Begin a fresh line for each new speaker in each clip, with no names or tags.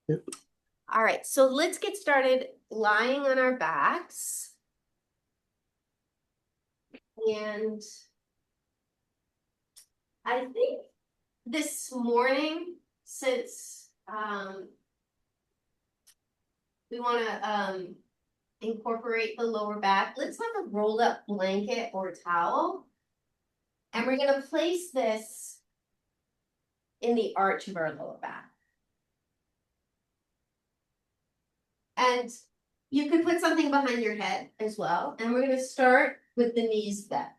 Yep.
All right, so let's get started lying on our backs. And I think this morning, since we want to incorporate the lower back, let's have a rolled up blanket or towel. And we're going to place this in the arch of our lower back. And you can put something behind your head as well. And we're going to start with the knees bent.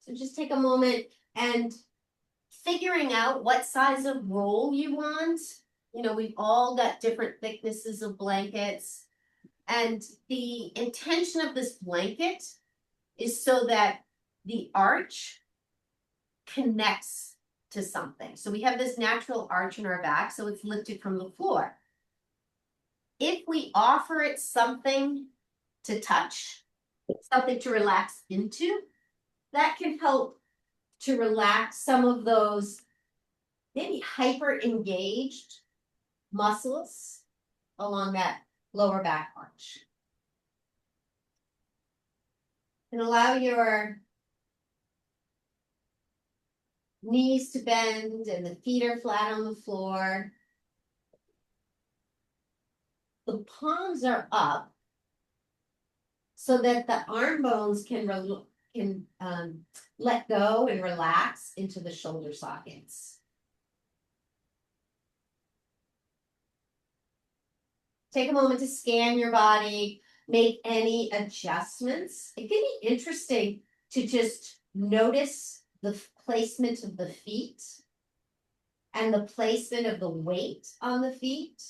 So just take a moment and figuring out what size of roll you want. You know, we've all got different thicknesses of blankets. And the intention of this blanket is so that the arch connects to something. So we have this natural arch in our back, so it's lifted from the floor. If we offer it something to touch, something to relax into, that can help to relax some of those maybe hyper engaged muscles along that lower back arch. And allow your knees to bend and the feet are flat on the floor. The palms are up so that the arm bones can let go and relax into the shoulder sockets. Take a moment to scan your body, make any adjustments. It can be interesting to just notice the placement of the feet and the placement of the weight on the feet.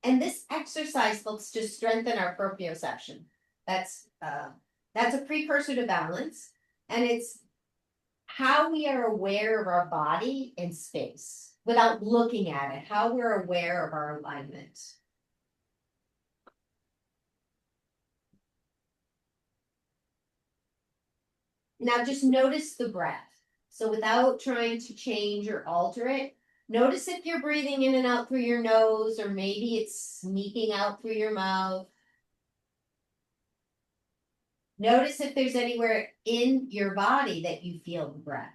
And this exercise helps to strengthen our proprioception. That's a precursor to balance, and it's how we are aware of our body in space without looking at it, how we're aware of our alignment. Now just notice the breath. So without trying to change or alter it, notice if you're breathing in and out through your nose, or maybe it's sneaking out through your mouth. Notice if there's anywhere in your body that you feel the breath.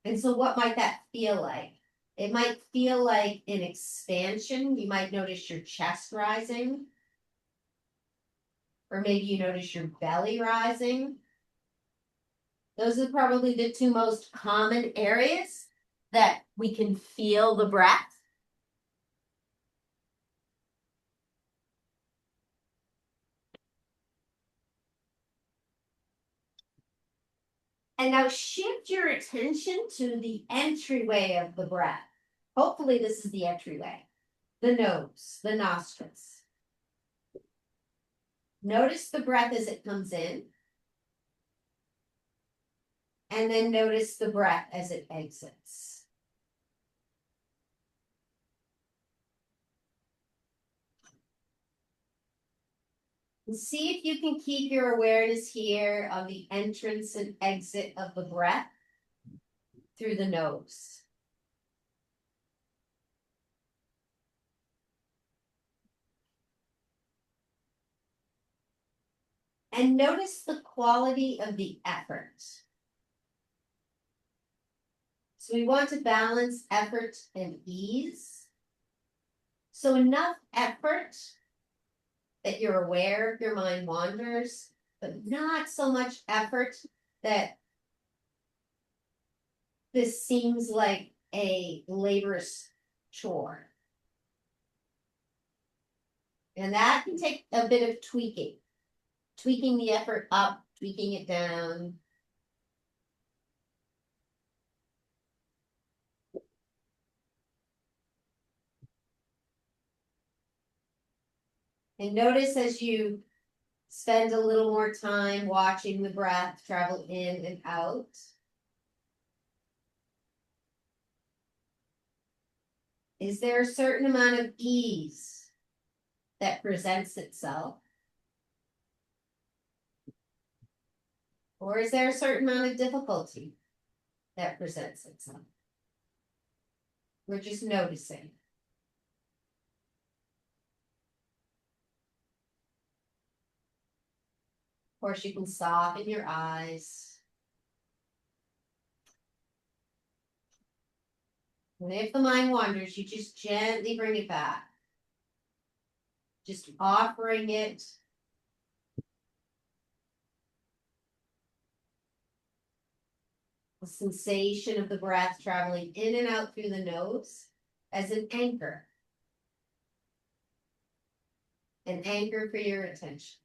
And so what might that feel like? It might feel like an expansion. You might notice your chest rising. Or maybe you notice your belly rising. Those are probably the two most common areas that we can feel the breath. And now shift your attention to the entryway of the breath. Hopefully this is the entryway. The nose, the nostrils. Notice the breath as it comes in. And then notice the breath as it exits. And see if you can keep your awareness here on the entrance and exit of the breath through the nose. And notice the quality of the effort. So we want to balance effort and ease. So enough effort that you're aware your mind wanders, but not so much effort that this seems like a laborious chore. And that can take a bit of tweaking the effort up, tweaking it down. And notice as you spend a little more time watching the breath travel in and out. Is there a certain amount of ease that presents itself? Or is there a certain amount of difficulty that presents itself? We're just noticing. Of course, you can soften your eyes. And if the mind wanders, you just gently bring it back. Just offering it. The sensation of the breath traveling in and out through the nose as an anchor. An anchor for your attention.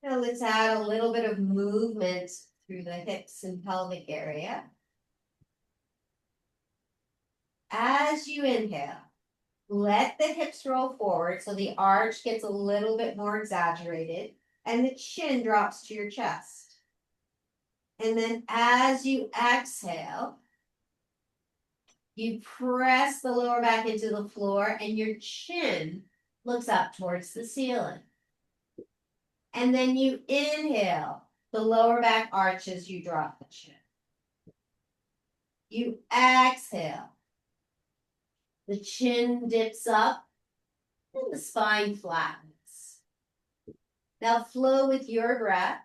Now let's add a little bit of movement through the hips and pelvic area. As you inhale, let the hips roll forward so the arch gets a little bit more exaggerated and the chin drops to your chest. And then as you exhale, you press the lower back into the floor and your chin looks up towards the ceiling. And then you inhale, the lower back arches, you drop the chin. You exhale, the chin dips up and the spine flattens. Now flow with your breath.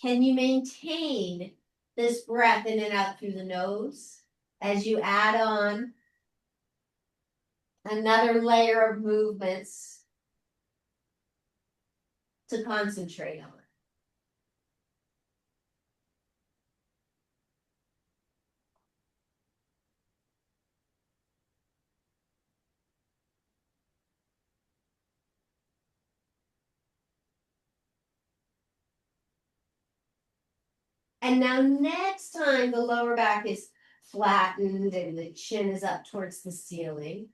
Can you maintain this breath in and out through the nose as you add on another layer of movements to concentrate on? And now next time the lower back is flattened and the chin is up towards the ceiling,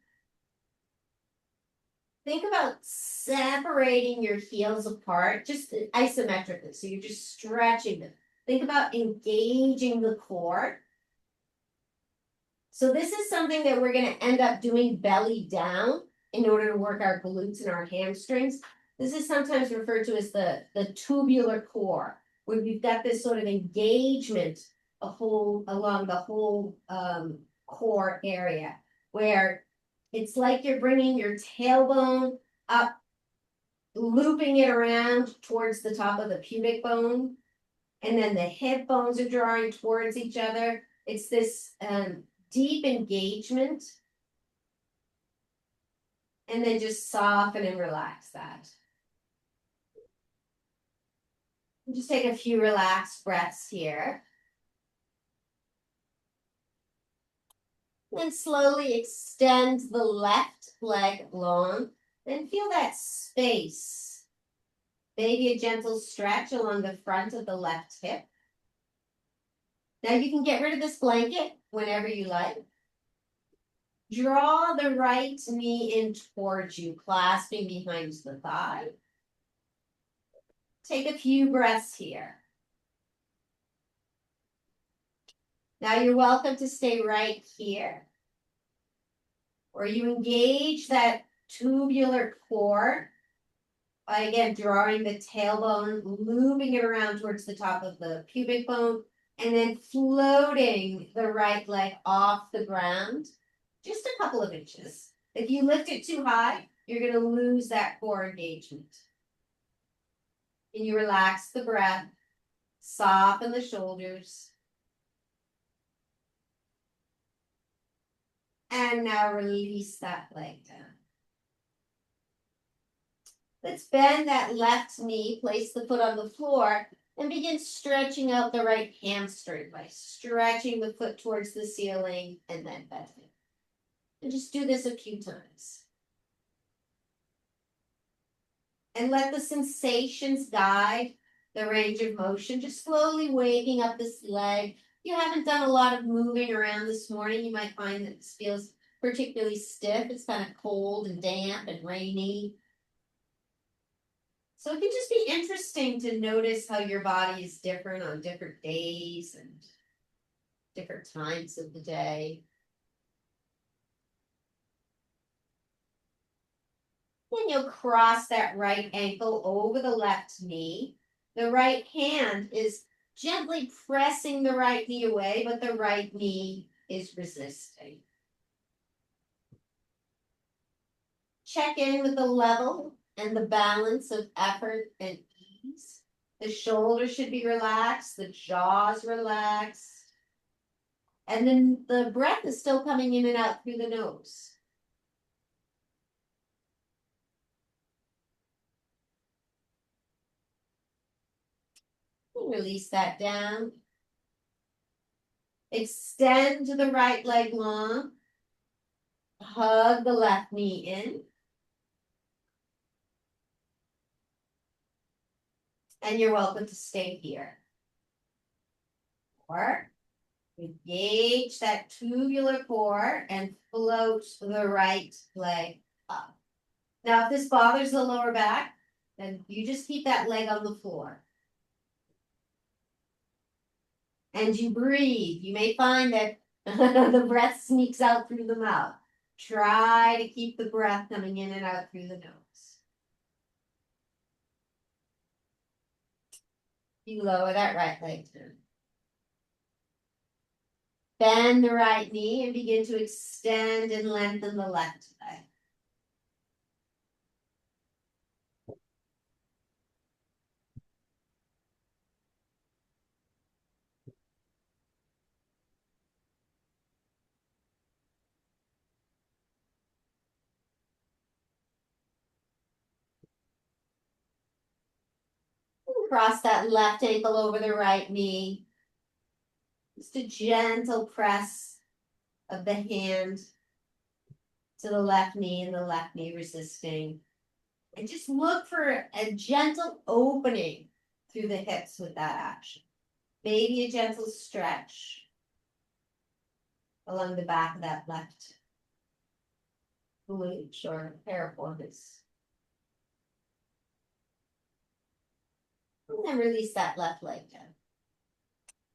think about separating your heels apart, just isometrically. So you're just stretching them. Think about engaging the core. So this is something that we're going to end up doing belly down in order to work our glutes and our hamstrings. This is sometimes referred to as the tubular core, where we've got this sort of engagement along the whole core area, where it's like you're bringing your tailbone up, looping it around towards the top of the pubic bone, and then the hip bones are drawing towards each other. It's this deep engagement, and then just soften and relax that. Just take a few relaxed breaths here. Then slowly extend the left leg long. Then feel that space. Maybe a gentle stretch along the front of the left hip. Now you can get rid of this blanket whenever you like. Draw the right knee in towards you, clasping behind the thigh. Take a few breaths here. Now you're welcome to stay right here, where you engage that tubular core by, again, drawing the tailbone, looping it around towards the top of the pubic bone, and then floating the right leg off the ground just a couple of inches. If you lift it too high, you're going to lose that core engagement. And you relax the breath, soften the shoulders. And now release that leg down. Let's bend that left knee, place the foot on the floor, and begin stretching out the right hamstring by stretching the foot towards the ceiling and then bending. And just do this a few times. And let the sensations guide the range of motion, just slowly waking up this leg. If you haven't done a lot of moving around this morning, you might find that this feels particularly stiff. It's kind of cold and damp and rainy. So it can just be interesting to notice how your body is different on different days and different times of the day. Then you'll cross that right ankle over the left knee. The right hand is gently pressing the right knee away, but the right knee is resisting. Check in with the level and the balance of effort and ease. The shoulders should be relaxed, the jaws relaxed. And then the breath is still coming in and out through the nose. Release that down. Extend the right leg long. Hug the left knee in. And you're welcome to stay here. Or engage that tubular core and float the right leg up. Now, if this bothers the lower back, then you just keep that leg on the floor. And you breathe. You may find that the breath sneaks out through the mouth. Try to keep the breath coming in and out through the nose. You lower that right leg down. Bend the right knee and begin to extend and lengthen the left leg. Cross that left ankle over the right knee. Just a gentle press of the hand to the left knee and the left knee resisting. And just look for a gentle opening through the hips with that action. Maybe a gentle stretch along the back of that left glute or piriformis. And then release that left leg down.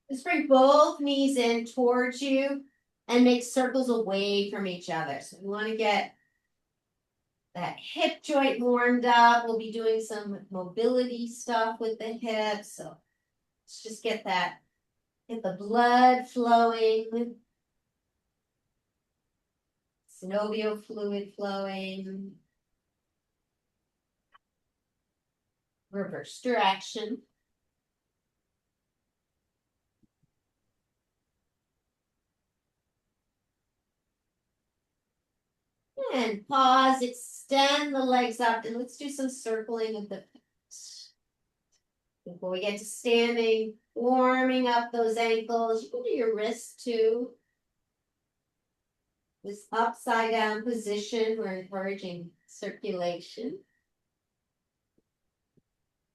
Just bring both knees in towards you and make circles away from each other. So we want to get that hip joint warmed up. We'll be doing some mobility stuff with the hips. So let's just get the blood flowing. Synovial fluid flowing. Reverse direction. And pause, extend the legs up, and let's do some circling of the feet. Before we get to standing, warming up those ankles. You can do your wrists too. This upside down position, we're encouraging circulation.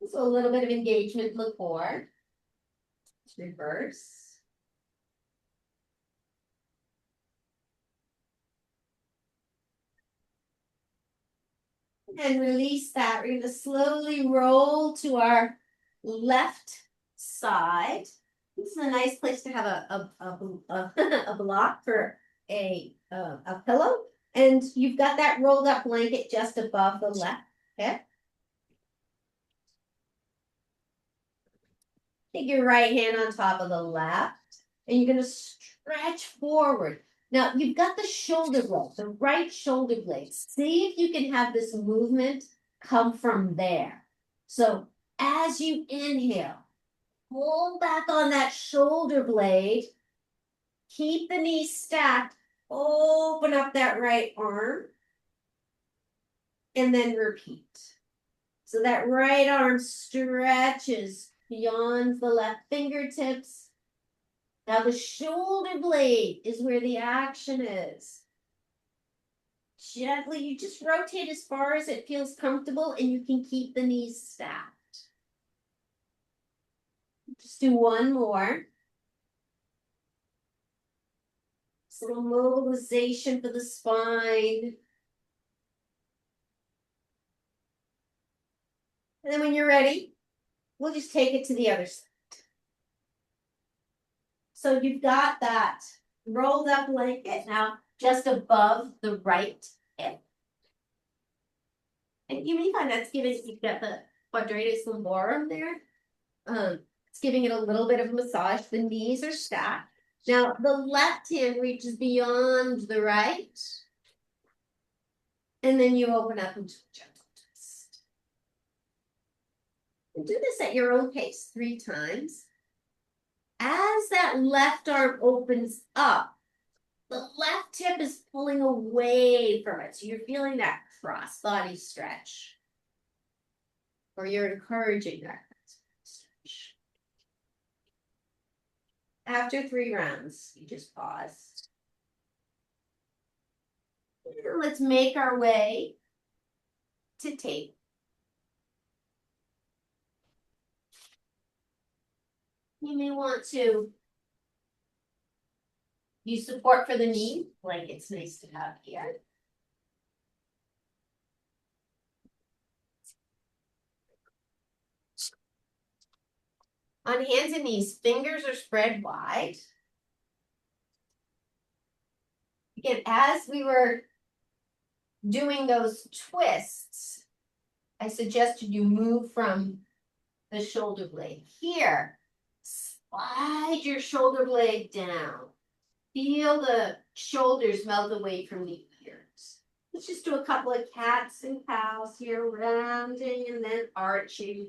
So a little bit of engagement in the core. Let's reverse. And release that. We're going to slowly roll to our left side. This is a nice place to have a block for a pillow. And you've got that rolled up blanket just above the left hip. Take your right hand on top of the left. And you're going to stretch forward. Now, you've got the shoulder blade, the right shoulder blade. See if you can have this movement come from there. So as you inhale, pull back on that shoulder blade. Keep the knees stacked. Open up that right arm. And then repeat. So that right arm stretches beyond the left fingertips. Now the shoulder blade is where the action is. Gently, you just rotate as far as it feels comfortable and you can keep the knees stacked. Just do one more. Some mobilization for the spine. And then when you're ready, we'll just take it to the other side. So you've got that rolled up blanket now just above the right hip. And you may find that's giving, you've got the quadratus lumborum there. It's giving it a little bit of a massage. The knees are stacked. Now the left hand reaches beyond the right. And then you open up into a gentle twist. And do this at your own pace 3 times. As that left arm opens up, the left hip is pulling away from it. So you're feeling that cross body stretch. Or you're encouraging that stretch. After 3 rounds, you just pause. And let's make our way to tape. You may want to use support for the knee, like it's nice to have here. On hands and knees, fingers are spread wide. Again, as we were doing those twists, I suggested you move from the shoulder blade. Here, slide your shoulder blade down. Feel the shoulders melt away from the ears. Let's just do a couple of cats and cows here, rounding and then arching.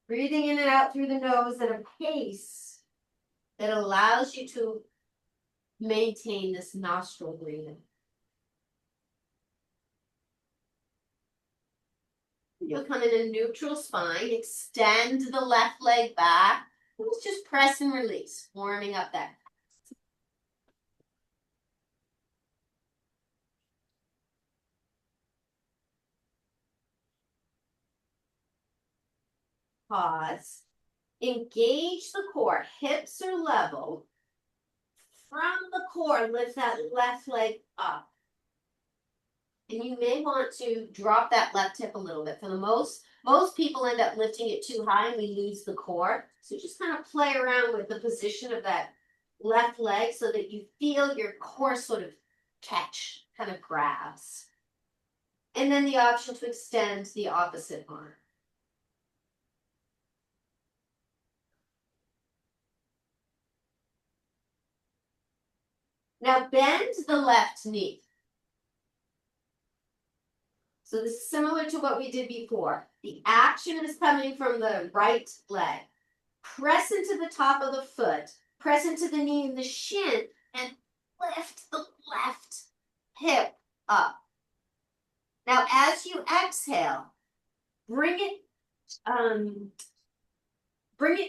Breathing in and out through the nose at a pace that allows you to maintain this nostril breathing. You'll come in a neutral spine, extend the left leg back. Let's just press and release, warming up that. Pause. Engage the core. Hips are level. From the core, lift that left leg up. And you may want to drop that left hip a little bit. For the most people end up lifting it too high and we lose the core. So just kind of play around with the position of that left leg so that you feel your core sort of catch, kind of grabs. And then the option to extend the opposite arm. Now bend the left knee. So this is similar to what we did before. The action is coming from the right leg. Press into the top of the foot. Press into the knee and the shin and lift the left hip up. Now as you exhale, bring it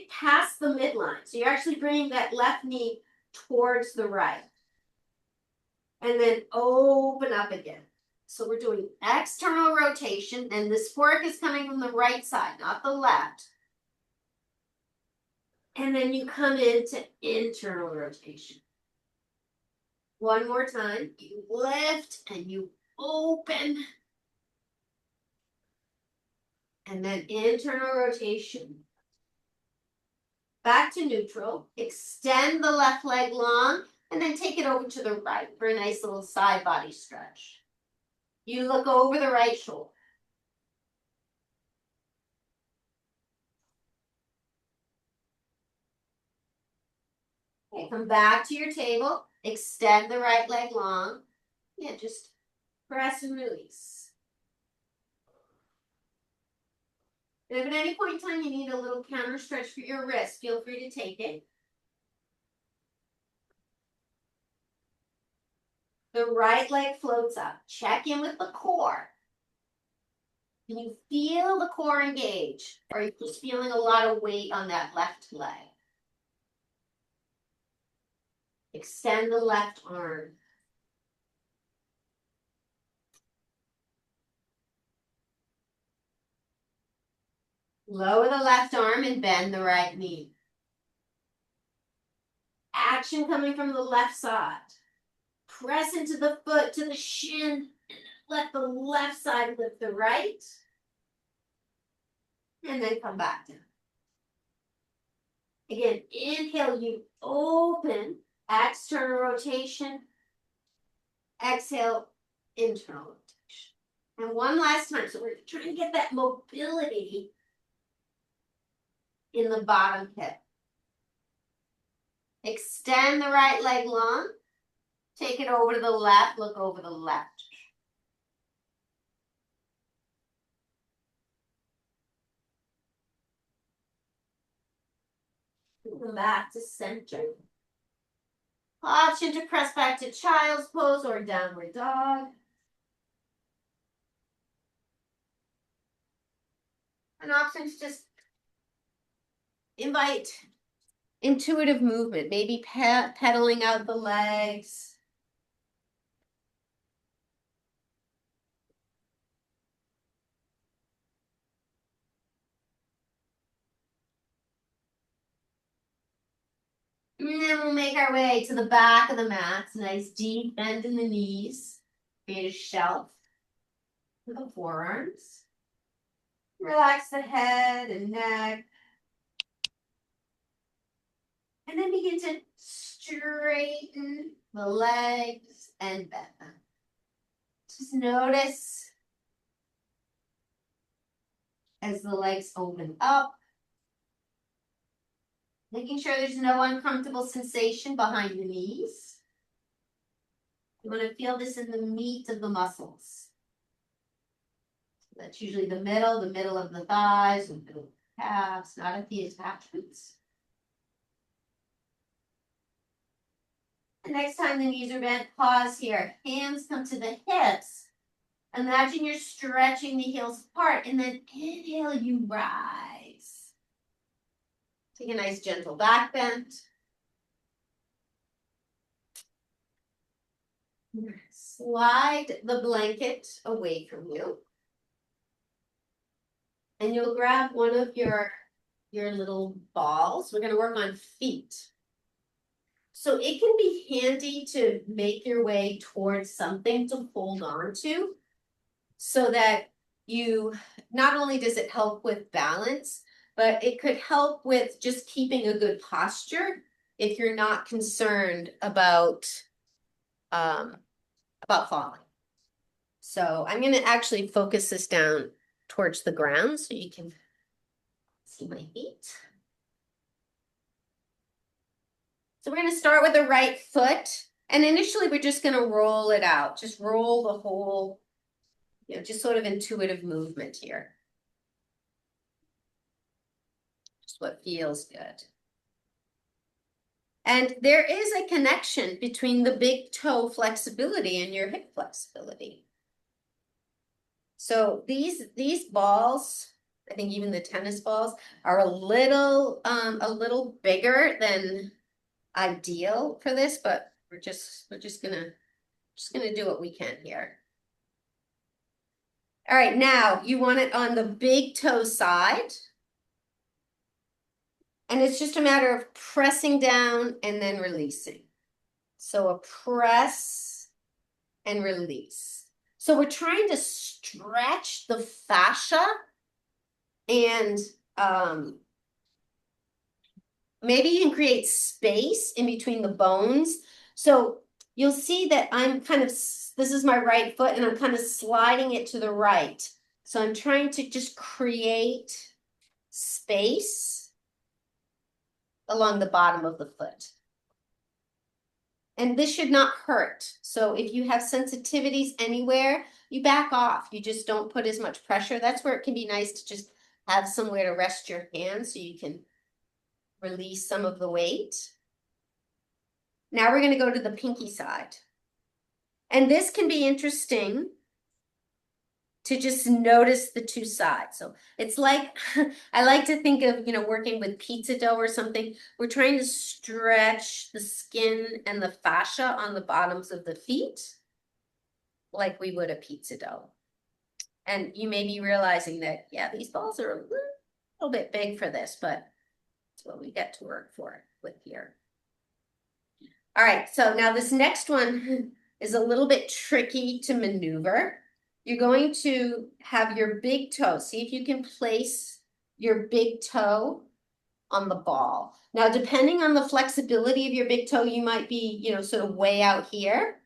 past the midline. So you're actually bringing that left knee towards the right. And then open up again. So we're doing external rotation, and this fork is coming from the right side, not the left. And then you come into internal rotation. One more time. You lift and you open. And then internal rotation. Back to neutral. Extend the left leg long, and then take it over to the right for a nice little side body stretch. You look over the right shoulder. Okay, come back to your table. Extend the right leg long. Yeah, just press and release. And if at any point in time you need a little counter stretch for your wrist, feel free to take it. The right leg floats up. Check in with the core. Can you feel the core engage? Or are you just feeling a lot of weight on that left leg? Extend the left arm. Lower the left arm and bend the right knee. action coming from the left side. Press into the foot, to the shin. Let the left side lift the right. And then come back down. Again, inhale, you open, external rotation. Exhale, internal rotation. And one last time. So we're trying to get that mobility in the bottom hip. Extend the right leg long. Take it over to the left. Look over the left. Come back to center. Option to press back to child's pose or downward dog. An option to just invite intuitive movement, maybe pedaling out the legs. And then we'll make our way to the back of the mat. Nice deep bend in the knees. Create a shelf with the forearms. Relax the head and neck. And then begin to straighten the legs and bend them. Just notice as the legs open up. Making sure there's no uncomfortable sensation behind the knees. You want to feel this in the meat of the muscles. So that's usually the middle of the thighs, the middle of the calves, not at the attachments. The next time the knees are bent, pause here. Hands come to the hips. Imagine you're stretching the heels apart, and then inhale, you rise. Take a nice gentle back bend. Slide the blanket away from you. And you'll grab one of your little balls. We're going to work on feet. So it can be handy to make your way towards something to hold on to so that you, not only does it help with balance, but it could help with just keeping a good posture if you're not concerned about falling. So I'm going to actually focus this down towards the ground so you can see my feet. So we're going to start with the right foot. And initially, we're just going to roll it out. Just roll the whole, just sort of intuitive movement here. Just what feels good. And there is a connection between the big toe flexibility and your hip flexibility. So these balls, I think even the tennis balls, are a little bigger than ideal for this, but we're just gonna do what we can here. All right, now you want it on the big toe side. And it's just a matter of pressing down and then releasing. So a press and release. So we're trying to stretch the fascia and maybe you can create space in between the bones. So you'll see that I'm kind of, this is my right foot and I'm kind of sliding it to the right. So I'm trying to just create space along the bottom of the foot. And this should not hurt. So if you have sensitivities anywhere, you back off. You just don't put as much pressure. That's where it can be nice to just have somewhere to rest your hands so you can release some of the weight. Now we're going to go to the pinky side. And this can be interesting to just notice the two sides. So it's like, I like to think of, working with pizza dough or something. We're trying to stretch the skin and the fascia on the bottoms of the feet like we would a pizza dough. And you may be realizing that, yeah, these balls are a little bit big for this, but it's what we get to work with here. All right, so now this next one is a little bit tricky to maneuver. You're going to have your big toe. See if you can place your big toe on the ball. Now, depending on the flexibility of your big toe, you might be, sort of way out here.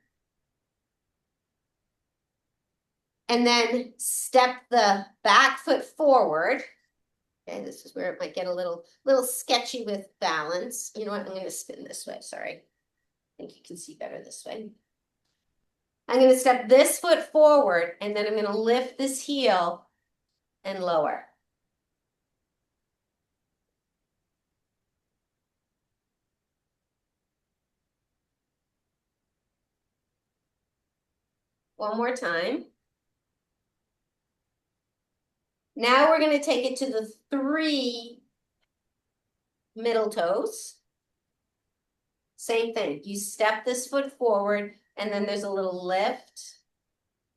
And then step the back foot forward. Okay, this is where it might get a little sketchy with balance. You know what? I'm going to spin this way. Sorry. I think you can see better this way. I'm going to step this foot forward, and then I'm going to lift this heel and lower. One more time. Now we're going to take it to the 3 middle toes. Same thing. You step this foot forward, and then there's a little lift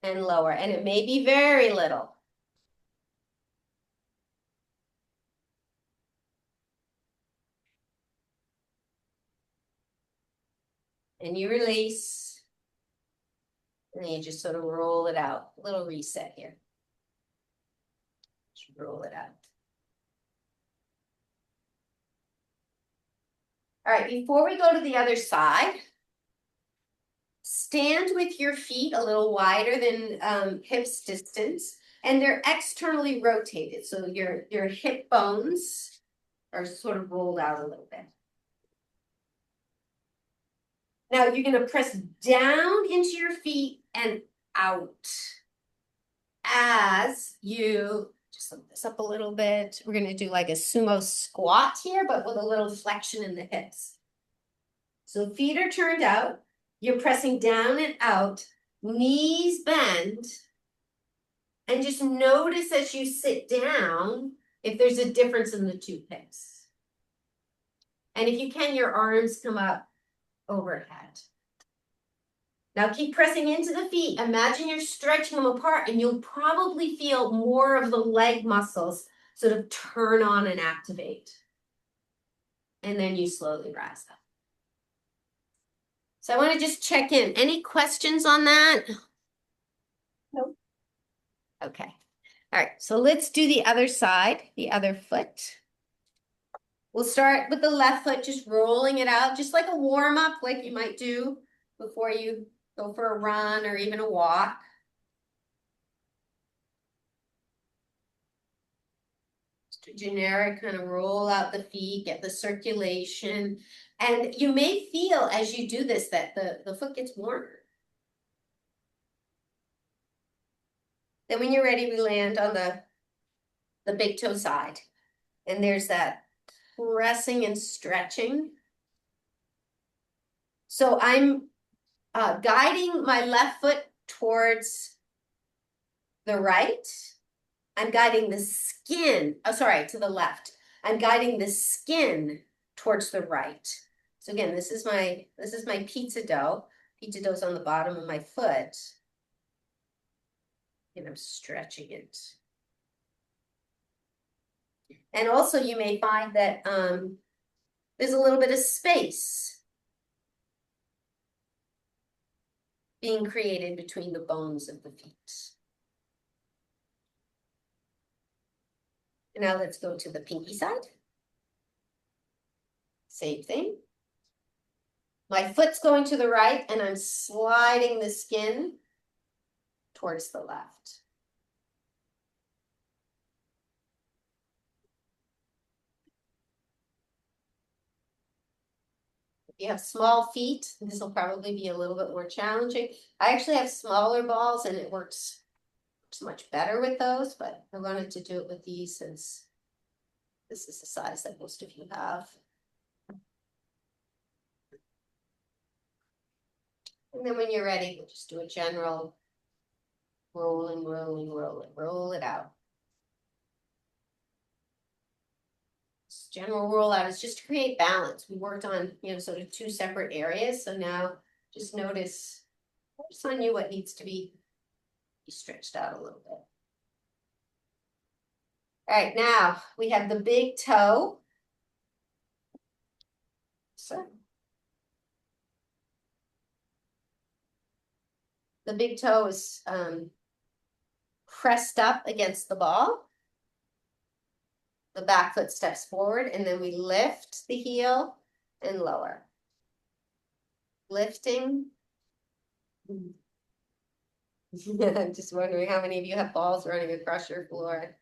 and lower, and it may be very little. And you release, and then you just sort of roll it out. A little reset here. Just roll it out. All right, before we go to the other side, stand with your feet a little wider than hips distance, and they're externally rotated. So your hip bones are sort of rolled out a little bit. Now you're going to press down into your feet and out as you just lift this up a little bit. We're going to do like a sumo squat here, but with a little flexion in the hips. So feet are turned out. You're pressing down and out, knees bend, and just notice as you sit down if there's a difference in the 2 hips. And if you can, your arms come up overhead. Now keep pressing into the feet. Imagine you're stretching them apart, and you'll probably feel more of the leg muscles sort of turn on and activate. And then you slowly rise up. So I want to just check in. Any questions on that? Nope. Okay. All right, so let's do the other side, the other foot. We'll start with the left foot, just rolling it out, just like a warm-up, like you might do before you go for a run or even a walk. Just a generic kind of roll out the feet, get the circulation. And you may feel as you do this that the foot gets warmer. Then when you're ready, we land on the big toe side. And there's that pressing and stretching. So I'm guiding my left foot towards the right. I'm guiding the skin, to the left. I'm guiding the skin towards the right. So again, this is my pizza dough. Pizza dough's on the bottom of my foot. And I'm stretching it. And also you may find that there's a little bit of space being created between the bones of the feet. And now let's go to the pinky side. Same thing. My foot's going to the right, and I'm sliding the skin towards the left. If you have small feet, this will probably be a little bit more challenging. I actually have smaller balls, and it works much better with those, but I wanted to do it with these since this is the size that most of you have. And then when you're ready, we'll just do a general rolling, rolling, rolling, roll it out. This general rollout is just to create balance. We worked on, sort of 2 separate areas. So now just notice on you what needs to be stretched out a little bit. All right, now we have the big toe. So The big toe is pressed up against the ball. The back foot steps forward, and then we lift the heel and lower. Lifting. I'm just wondering how many of you have balls running across your floor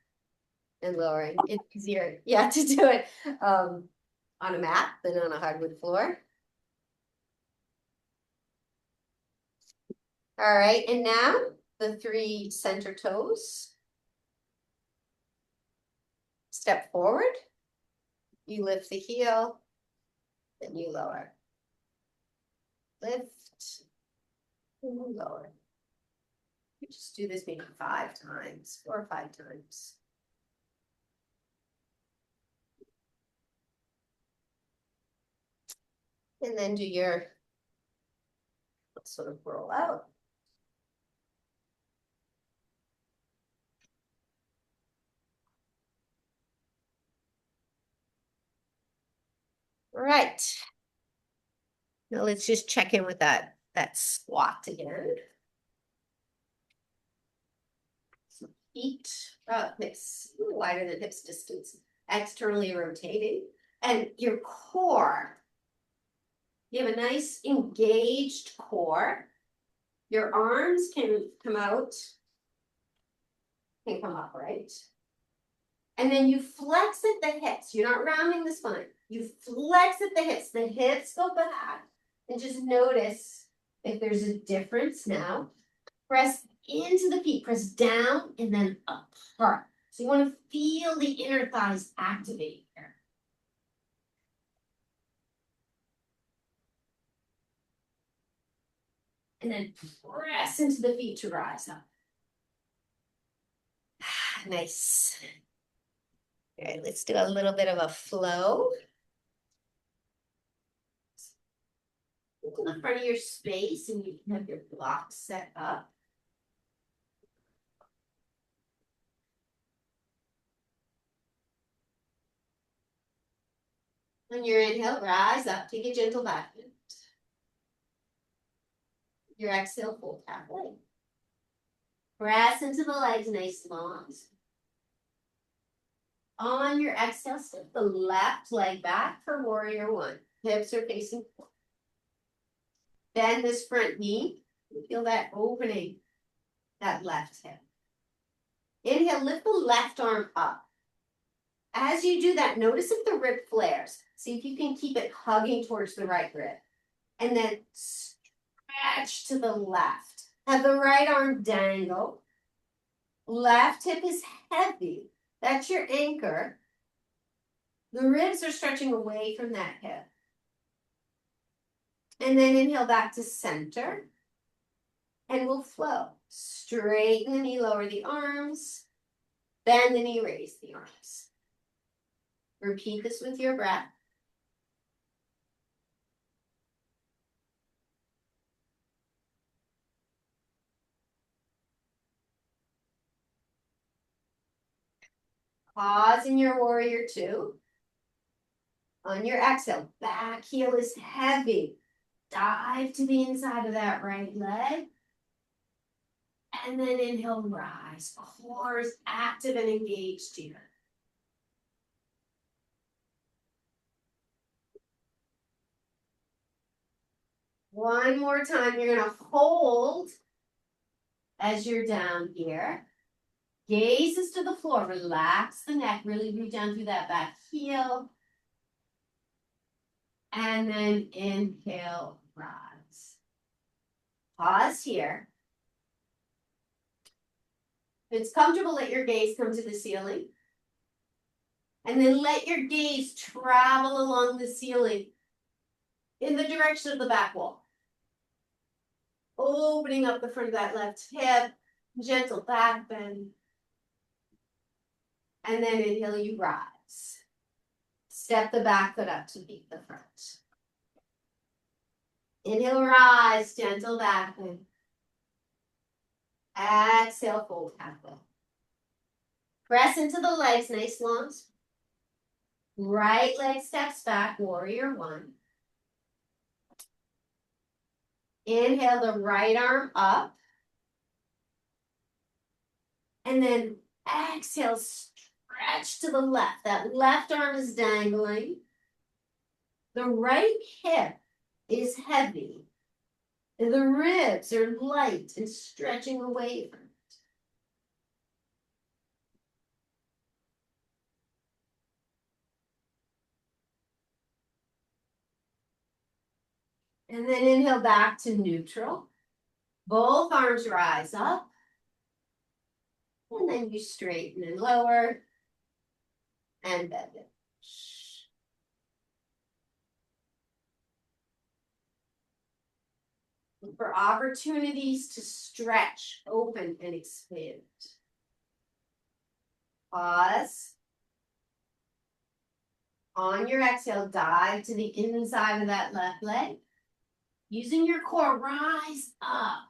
and lowering. It's easier, yeah, to do it on a mat than on a hardwood floor. All right, and now the 3 center toes. Step forward. You lift the heel, then you lower. Lift, and lower. You just do this maybe 5 times, 4 or 5 times. And then do your sort of roll out. Right. Now let's just check in with that squat again. So feet, hips wider than hips distance, externally rotating, and your core. You have a nice engaged core. Your arms can come out, can come up, right? And then you flex at the hips. You're not rounding the spine. You flex at the hips. The hips go back. And just notice if there's a difference now. Press into the feet. Press down and then apart. So you want to feel the inner thighs activate here. And then press into the feet to rise up. Nice. All right, let's do a little bit of a flow. Look in the front of your space and you can have your blocks set up. On your inhale, rise up, take a gentle back bend. Your exhale, fold halfway. Press into the legs, nice long. On your exhale, step the left leg back for warrior 1. Hips are facing forward. Bend this front knee. Feel that opening, that left hip. Inhale, lift the left arm up. As you do that, notice if the rib flares. See if you can keep it hugging towards the right rib. And then stretch to the left. Have the right arm dangle. Left hip is heavy. That's your anchor. The ribs are stretching away from that hip. And then inhale back to center. And we'll flow. Straighten the knee, lower the arms. Bend the knee, raise the arms. Repeat this with your breath. Pause in your warrior 2. On your exhale, back heel is heavy. Dive to the inside of that right leg. And then inhale, rise. Core is active and engaged here. One more time, you're gonna hold as you're down here. Gaze is to the floor, relax the neck, really root down through that back heel. And then inhale, rise. Pause here. If it's comfortable, let your gaze come to the ceiling. And then let your gaze travel along the ceiling in the direction of the back wall. Opening up the front of that left hip, gentle back bend. And then inhale, you rise. Step the back foot up to meet the front. Inhale, rise, gentle back bend. Exhale, fold halfway. Press into the legs, nice long. Right leg steps back, warrior 1. Inhale the right arm up. And then exhale, stretch to the left. That left arm is dangling. The right hip is heavy. And the ribs are light and stretching away from it. And then inhale back to neutral. Both arms rise up. And then you straighten and lower. And bend it. Look for opportunities to stretch, open, and expand. Pause. On your exhale, dive to the inside of that left leg. Using your core, rise up.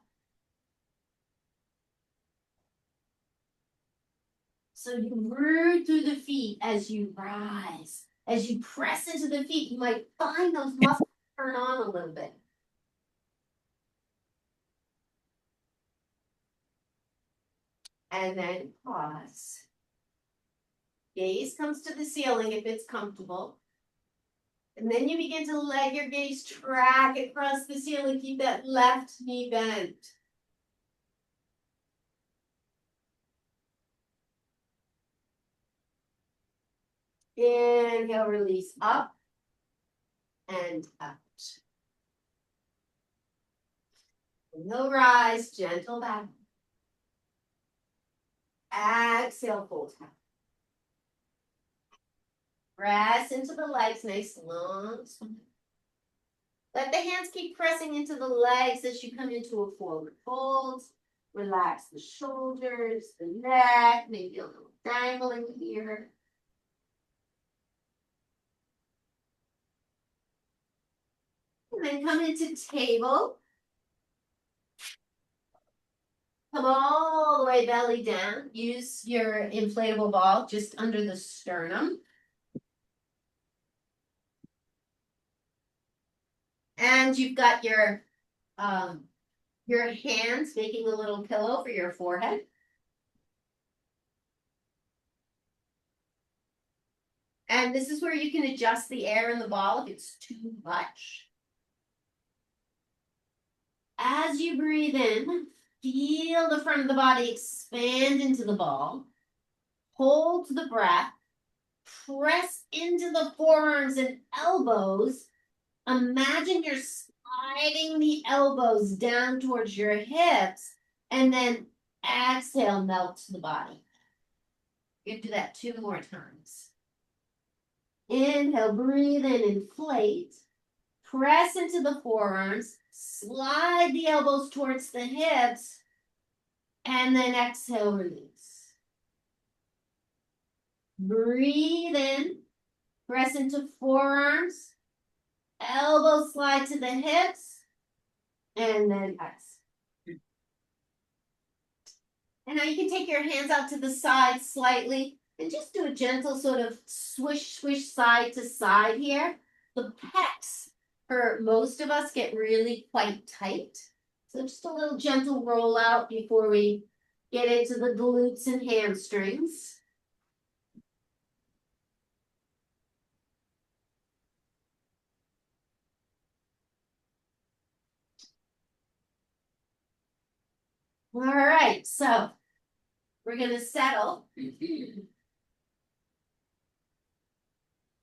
So you root through the feet as you rise. As you press into the feet, you might find those muscles turn on a little bit. And then pause. Gaze comes to the ceiling if it's comfortable. And then you begin to let your gaze track across the ceiling. Keep that left knee bent. Inhale, release up and out. Inhale, rise, gentle back. Exhale, fold down. Press into the legs, nice long spine. Let the hands keep pressing into the legs as you come into a forward fold. Relax the shoulders, the neck, maybe a little dangling here. And then come into table. Come all the way belly down. Use your inflatable ball just under the sternum. And you've got your hands making a little pillow for your forehead. And this is where you can adjust the air in the ball if it's too much. As you breathe in, feel the front of the body expand into the ball. Hold the breath. Press into the forearms and elbows. Imagine you're sliding the elbows down towards your hips, and then exhale, melt to the body. You can do that 2 more times. Inhale, breathe in, inflate. Press into the forearms, slide the elbows towards the hips, and then exhale, release. Breathe in, press into forearms, elbows slide to the hips, and then exhale. And now you can take your hands out to the side slightly and just do a gentle sort of swish, swish side to side here. The pecs for most of us get really quite tight. So just a little gentle roll out before we get into the glutes and hamstrings. All right, so we're going to settle.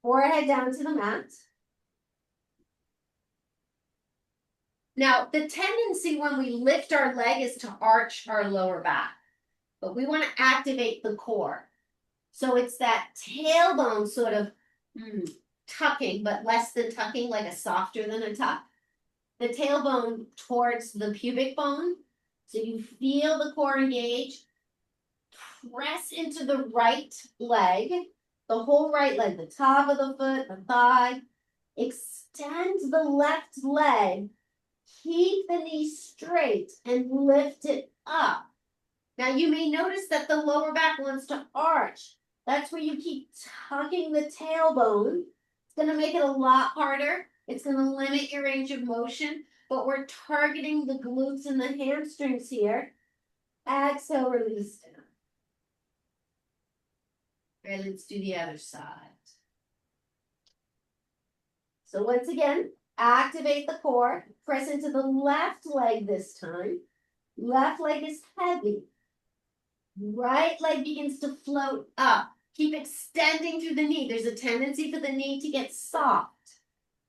Forehead down to the mat. Now, the tendency when we lift our leg is to arch our lower back, but we want to activate the core. So it's that tailbone sort of tucking, but less than tucking, like a softer than a tuck. The tailbone towards the pubic bone. So you feel the core engage. Press into the right leg, the whole right leg, the top of the foot, the thigh. Extend the left leg. Keep the knee straight and lift it up. Now you may notice that the lower back wants to arch. That's where you keep tucking the tailbone. It's going to make it a lot harder. It's going to limit your range of motion, but we're targeting the glutes and the hamstrings here. Exhale, release down. All right, let's do the other side. So once again, activate the core, press into the left leg this time. Left leg is heavy. Right leg begins to float up. Keep extending through the knee. There's a tendency for the knee to get soft.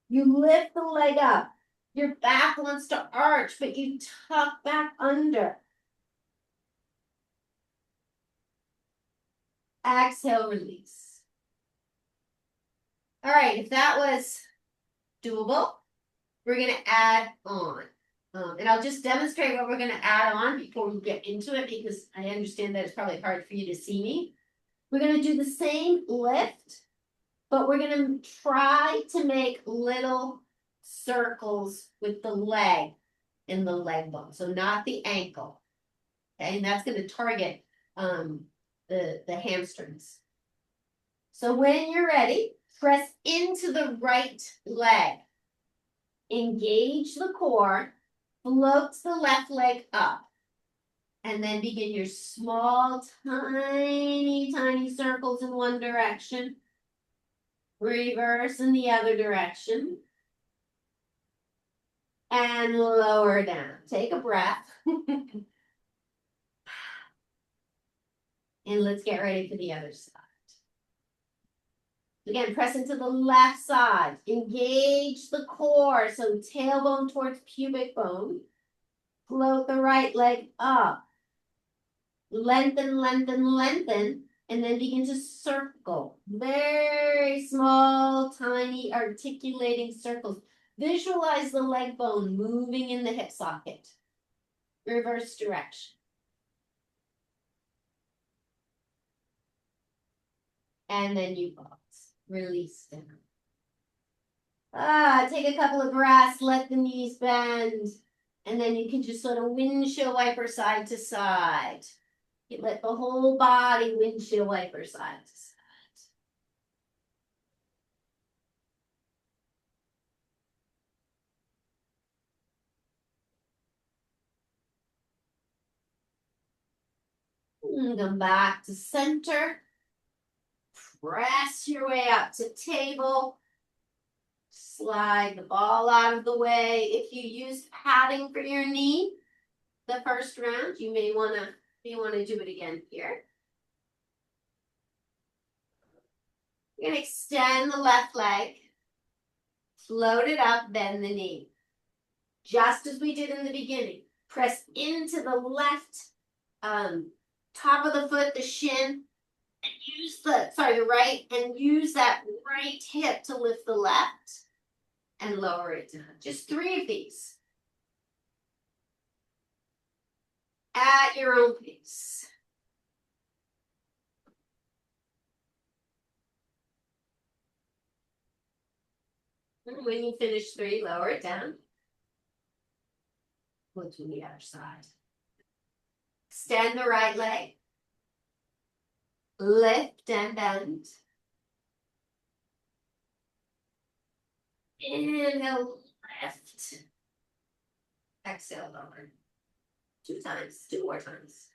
You lift the leg up. Your back wants to arch, but you tuck back under. Exhale, release. All right, if that was doable, we're going to add on. And I'll just demonstrate what we're going to add on before we get into it, because I understand that it's probably hard for you to see me. We're going to do the same lift, but we're going to try to make little circles with the leg in the leg bone. So not the ankle. Okay, and that's going to target the hamstrings. So when you're ready, press into the right leg. Engage the core, float the left leg up, and then begin your small, tiny, tiny circles in one direction. Reverse in the other direction. And lower down. Take a breath. And let's get ready for the other side. Again, press into the left side. Engage the core. So tailbone towards pubic bone. Float the right leg up. Lengthen, lengthen, lengthen. And then begin to circle. Very small, tiny, articulating circles. Visualize the leg bone moving in the hip socket. Reverse direction. And then you pause. Release down. Take a couple of breaths. Let the knees bend. And then you can just sort of windshield wiper side to side. You let the whole body windshield wiper side to side. And come back to center. Press your way up to table. Slide the ball out of the way. If you use padding for your knee the first round, you may want to do it again here. You're going to extend the left leg. Float it up, bend the knee. Just as we did in the beginning. Press into the left top of the foot, the shin, and use the right, and use that right hip to lift the left and lower it down. Just 3 of these. At your own pace. And when you finish 3, lower it down. Go to the other side. Extend the right leg. Lift and bend. Inhale, lift. Exhale, lower. 2 times, 2 more times.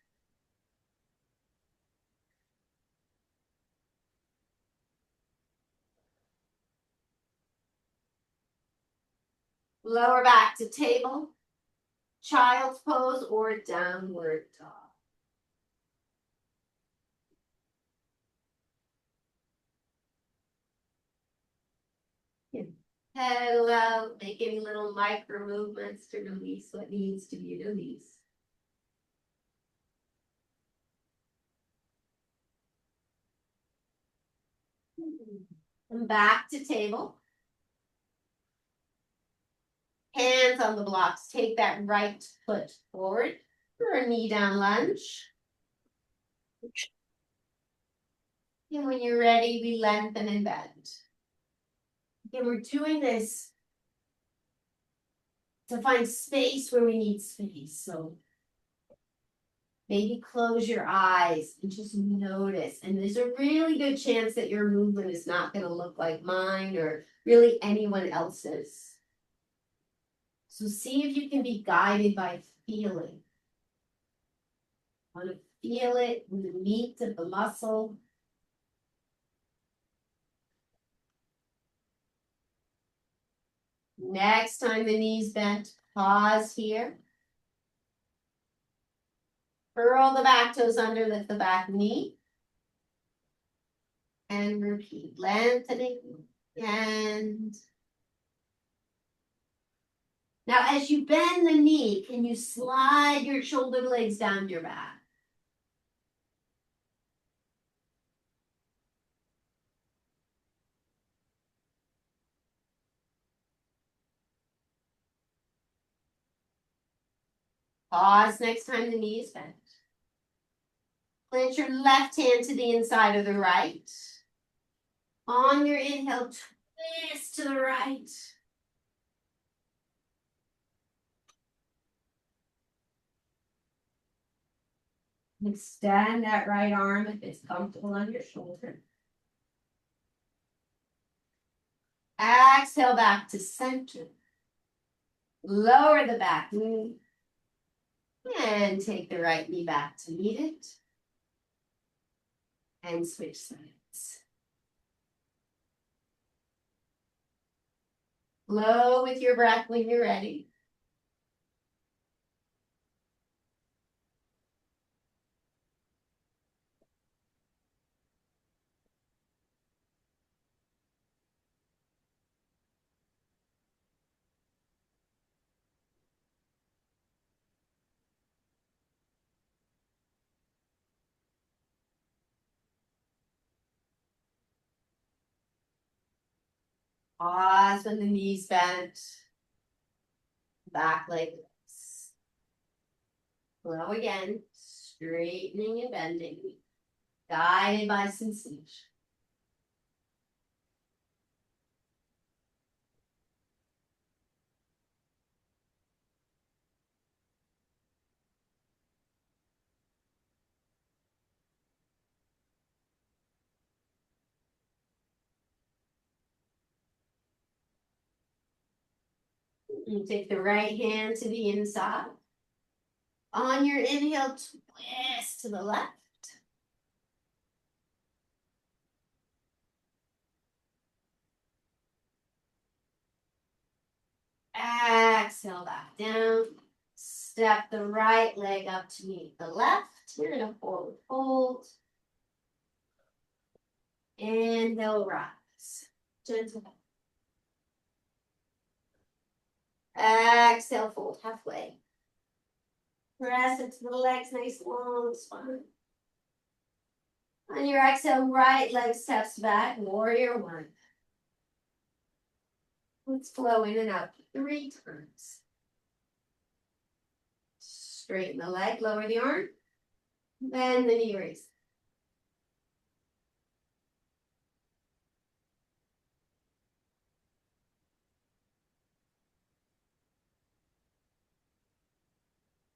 Lower back to table, child's pose, or downward dog. Hello, making little micro movements to release what needs to be released. And back to table. Hands on the blocks. Take that right foot forward for a knee down lunge. And when you're ready, we lengthen and bend. Again, we're doing this to find space where we need space. So maybe close your eyes and just notice. And there's a really good chance that your movement is not going to look like mine or really anyone else's. So see if you can be guided by feeling. Want to feel it in the meat of the muscle. Next time the knee's bent, pause here. Curl the back toes under, lift the back knee. And repeat, lengthening and now as you bend the knee, can you slide your shoulder blades down your back? Pause next time the knee is bent. Plant your left hand to the inside of the right. On your inhale, twist to the right. Extend that right arm if it's comfortable on your shoulder. Exhale back to center. Lower the back knee. And take the right knee back to meet it. And switch sides. Flow with your breath when you're ready. Pause when the knees bent. Back leg lifts. Flow again, straightening and bending. Guided by sensation. You take the right hand to the inside. On your inhale, twist to the left. Exhale back down. Step the right leg up to meet the left. You're in a forward fold. Inhale, rise. Gentle. Exhale, fold halfway. Press it to the legs, nice long spine. On your exhale, right leg steps back, warrior one. Let's flow in and out 3 times. Straighten the leg, lower the arm. Bend the knee, raise.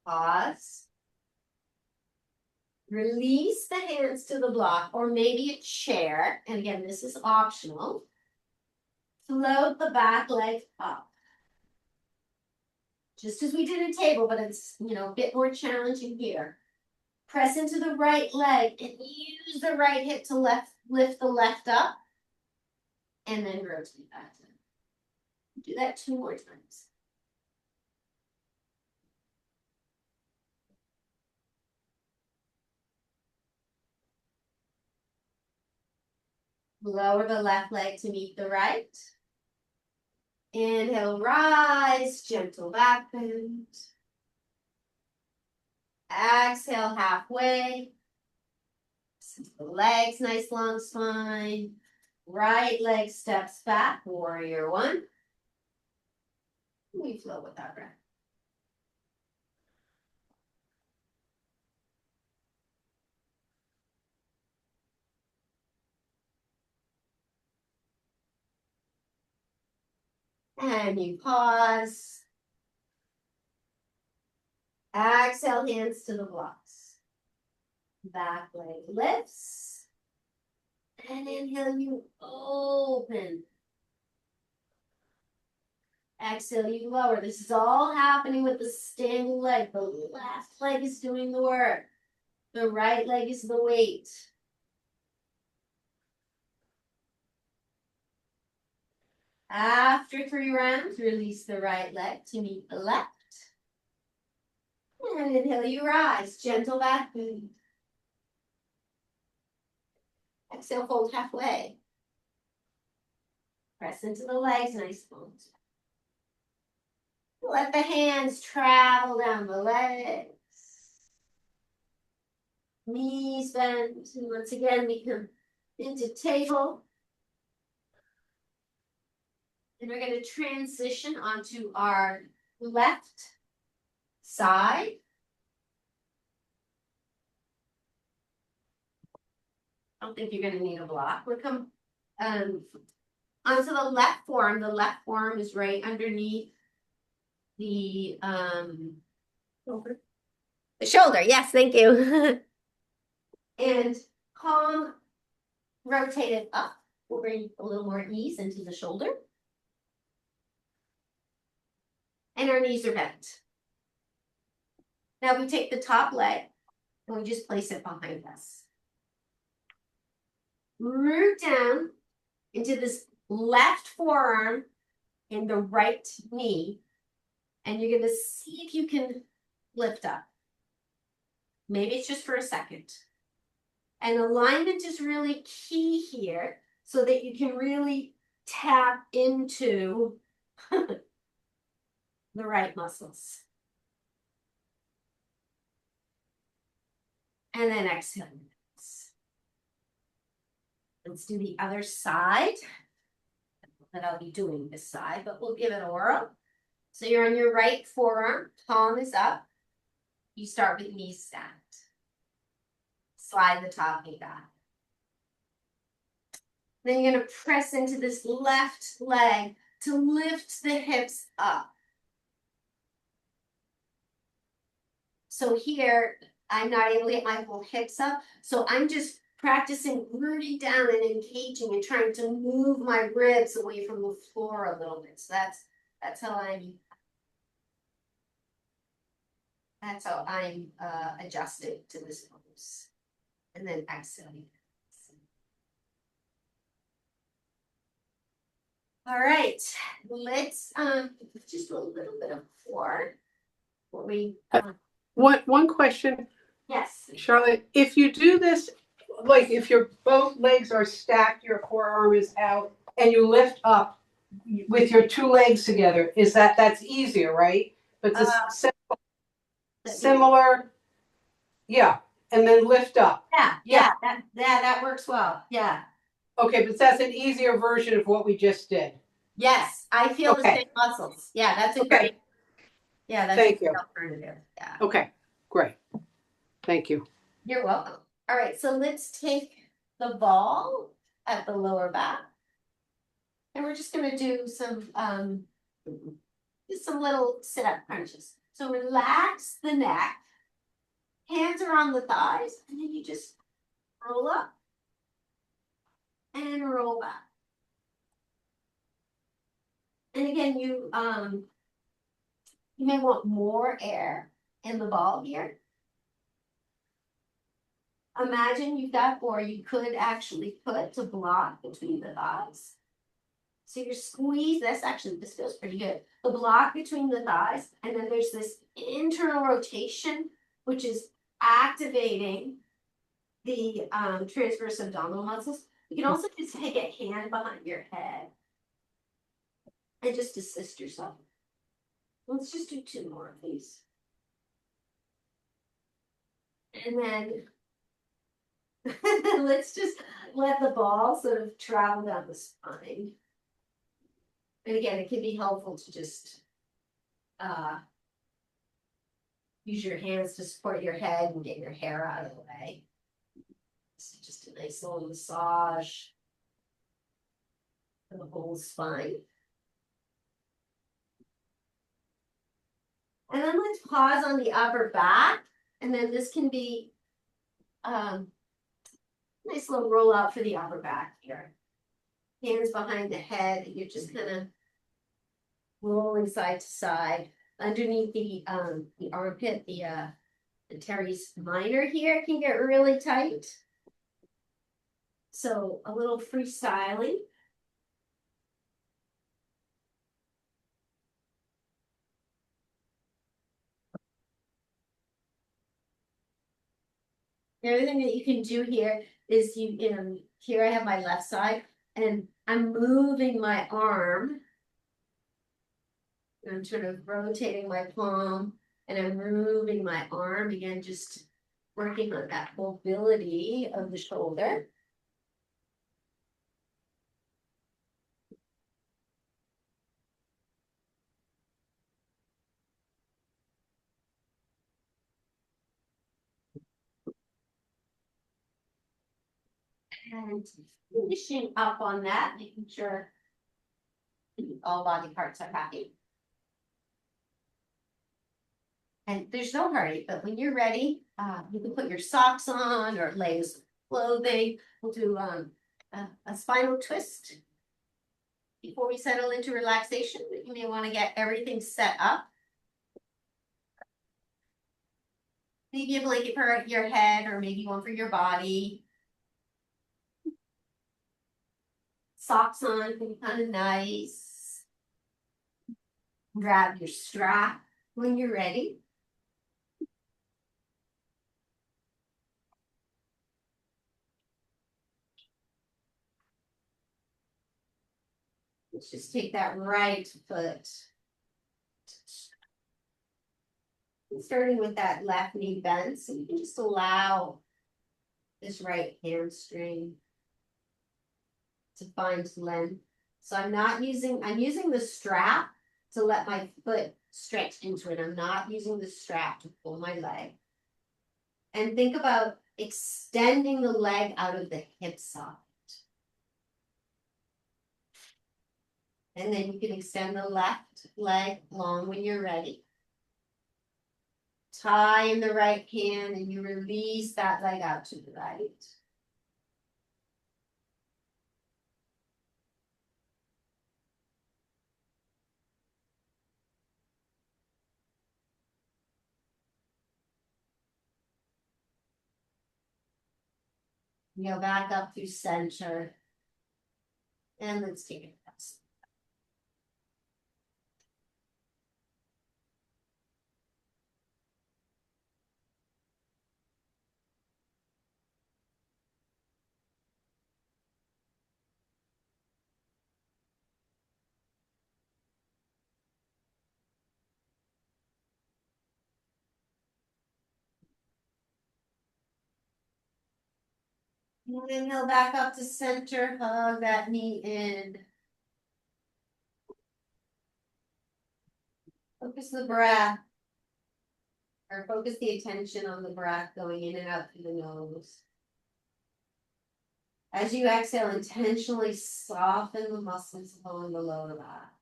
Pause. Release the hands to the block or maybe a chair. And again, this is optional. Float the back leg up. Just as we did in table, but it's, a bit more challenging here. Press into the right leg and use the right hip to lift the left up. And then rotate back. Do that 2 more times. Lower the left leg to meet the right. Inhale, rise, gentle back bend. Exhale, halfway. The legs, nice long spine. Right leg steps back, warrior one. We flow with that breath. And you pause. Exhale, hands to the blocks. Back leg lifts. And inhale, you open. Exhale, you lower. This is all happening with the standing leg. The left leg is doing the work. The right leg is the weight. After 3 rounds, release the right leg to meet the left. And inhale, you rise, gentle back bend. Exhale, fold halfway. Press into the legs, nice fold. Let the hands travel down the legs. Knees bend, and once again, we come into table. And we're going to transition onto our left side. I don't think you're going to need a block. We'll come onto the left forearm. The left forearm is right underneath the shoulder. The shoulder, yes, thank you. And palm rotated up. We'll bring a little more ease into the shoulder. And our knees are bent. Now we take the top leg and we just place it behind us. Root down into this left forearm and the right knee. And you're going to see if you can lift up. Maybe it's just for a second. And alignment is really key here so that you can really tap into the right muscles. And then exhale. Let's do the other side. That I'll be doing this side, but we'll give it a whirl. So you're on your right forearm, palm is up. You start with knees stacked. Slide the top knee back. Then you're going to press into this left leg to lift the hips up. So here, I'm not able to get my whole hips up. So I'm just practicing rooting down and engaging and trying to move my ribs away from the floor a little bit. So that's how I'm adjusting to this pose. And then exhaling. All right, let's just do a little bit of core.
One question,
Yes.
Charlotte. If you do this, like if your both legs are stacked, your forearm is out, and you lift up with your two legs together, that's easier, right? But this similar, yeah, and then lift up.
Yeah, that works well. Yeah.
Okay, but that's an easier version of what we just did.
Yes, I feel the same muscles. Yeah, that's a great. Yeah, that's
Thank
a great
you.
alternative. Yeah.
Okay, great. Thank you.
You're welcome. All right, so let's take the ball at the lower back. And we're just gonna do some little sit-up crunches. So relax the neck, hands are on the thighs, and then you just roll up and roll back. And again, you may want more air in the ball here. Imagine you've got, or you could actually put a block between the thighs. So you're squeezed, this feels pretty good. The block between the thighs, and then there's this internal rotation, which is activating the transverse abdominal muscles. You can also just take a hand behind your head and just assist yourself. Let's just do 2 more of these. And then let's just let the ball sort of travel down the spine. And again, it can be helpful to just use your hands to support your head and get your hair out of the way. So just a nice little massage for the whole spine. And then let's pause on the upper back. And then this can be nice little roll out for the upper back here. Hands behind the head. You're just kind of rolling side to side. Underneath the armpit, the teres minor here can get really tight. So a little freestyling. The other thing that you can do here is you know, here I have my left side and I'm moving my arm. I'm sort of rotating my palm and I'm moving my arm again, just working on that mobility of the shoulder. And finishing up on that, making sure all body parts are happy. And there's no hurry, but when you're ready, you can put your socks on or layers clothing. We'll do a spinal twist before we settle into relaxation. You may want to get everything set up. Maybe a blanket for your head or maybe one for your body. Socks on can be kind of nice. Grab your strap when you're ready. Let's just take that right foot. Starting with that left knee bent, so you can just allow this right hamstring to find length. So I'm using the strap to let my foot stretch into it. I'm not using the strap to pull my leg. And think about extending the leg out of the hip socket. And then you can extend the left leg long when you're ready. Tie in the right hand and you release that leg out to the right. Go back up through center. And let's take a rest. And then he'll back up to center, hug that knee in. Focus the breath. Or focus the attention on the breath going in and out through the nose. As you exhale, intentionally soften the muscles along the lower back.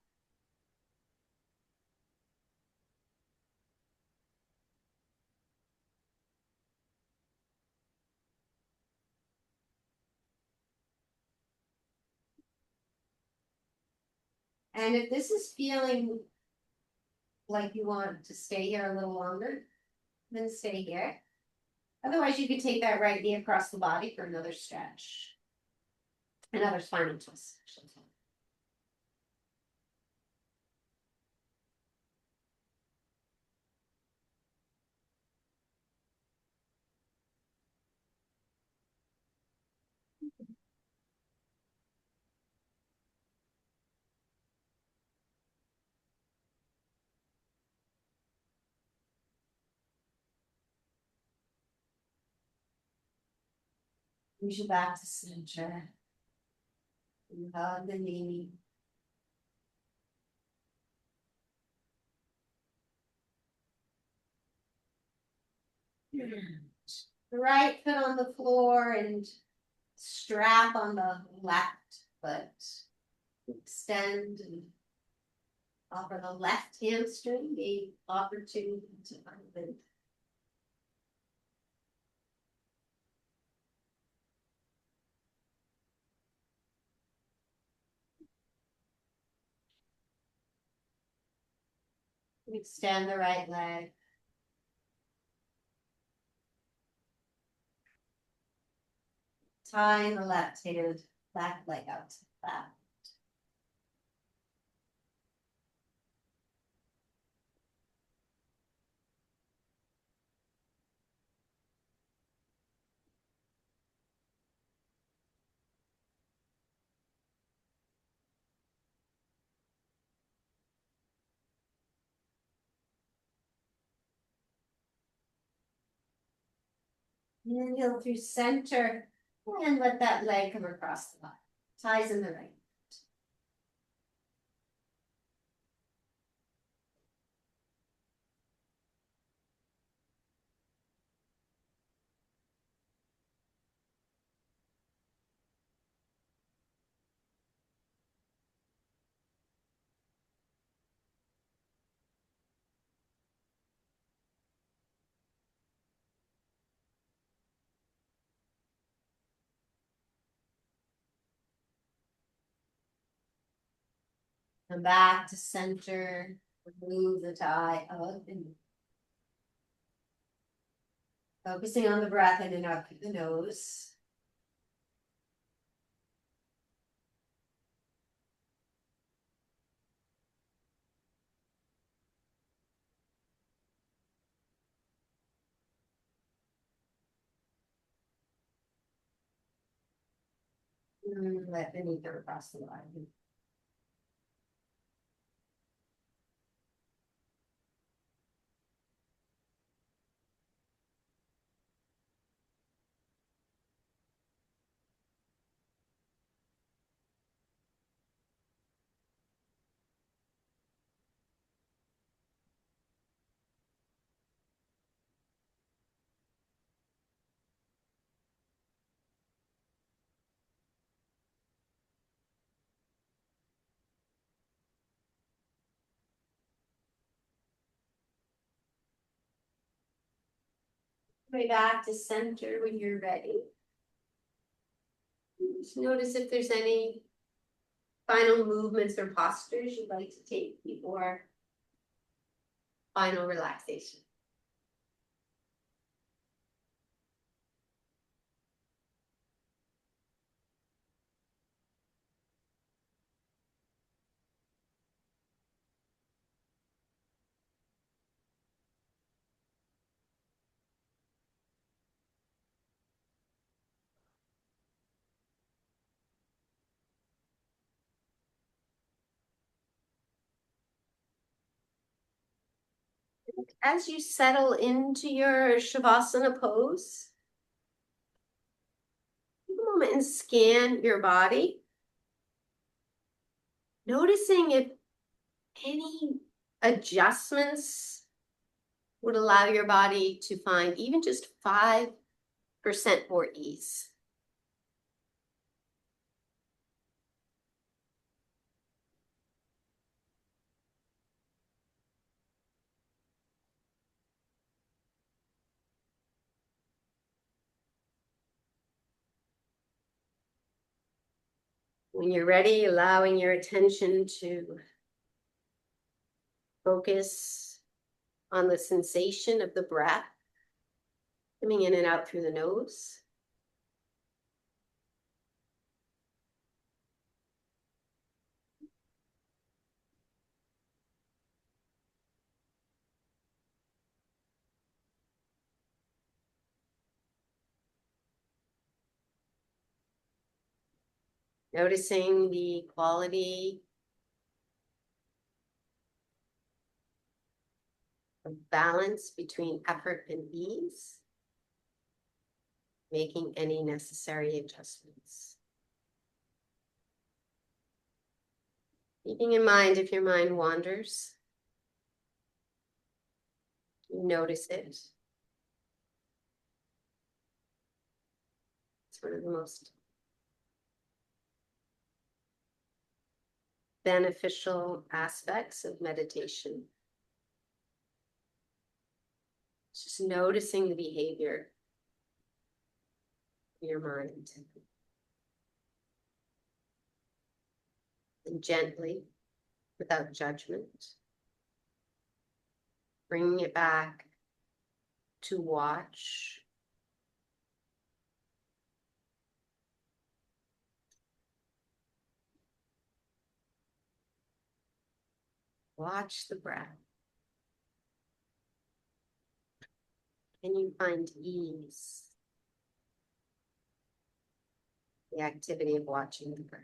And if this is feeling like you want to stay here a little longer, then stay here. Otherwise, you could take that right knee across the body for another stretch. Another spinal twist. Push it back to center. And hug the knee. The right foot on the floor and strap on the left foot. Extend and offer the left hamstring the opportunity to open. Extend the right leg. Tie the left hand, back leg out to the back. Inhale through center and let that leg come across the body. Thighs in the right. Come back to center. Remove the tie up and focusing on the breath in and out through the nose. Let the knee go across the body. Way back to center when you're ready. Just notice if there's any final movements or postures you'd like to take before final relaxation. As you settle into your Shavasana pose, take a moment and scan your body, noticing if any adjustments would allow your body to find even just 5% more ease. When you're ready, allowing your attention to focus on the sensation of the breath coming in and out through the nose. Noticing the quality of balance between effort and ease, making any necessary adjustments. Keeping in mind if your mind wanders, you notice it. It's one of the most beneficial aspects of meditation. It's just noticing the behavior of your mind. And gently, without judgment, bringing it back to watch. Watch the breath. Can you find ease? The activity of watching the breath.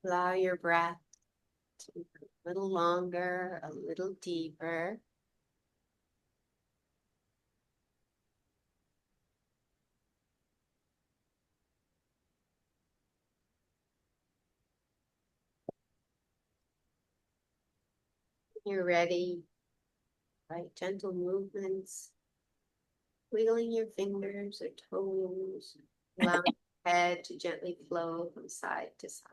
Allow your breath to be a little longer, a little deeper. When you're ready, right? Gentle movements, wiggling your fingers or toes, allowing your head to gently flow from side to side.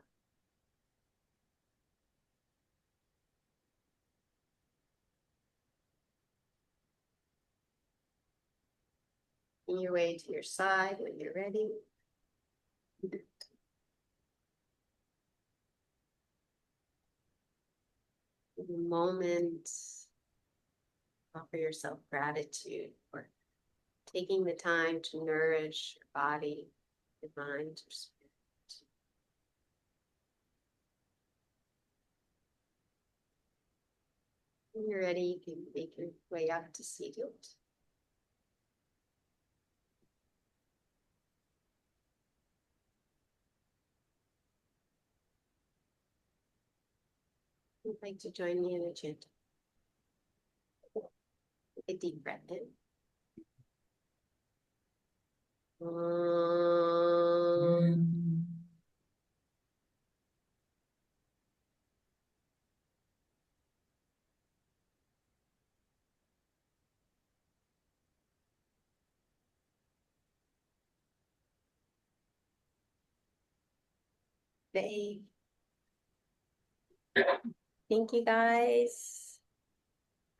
On your way to your side when you're ready. In a moment, offer yourself gratitude for taking the time to nourish your body, your mind, your spirit. When you're ready, you can make your way up to seated. If you'd like to join me in a chant. Take a deep breath in. Thank you guys.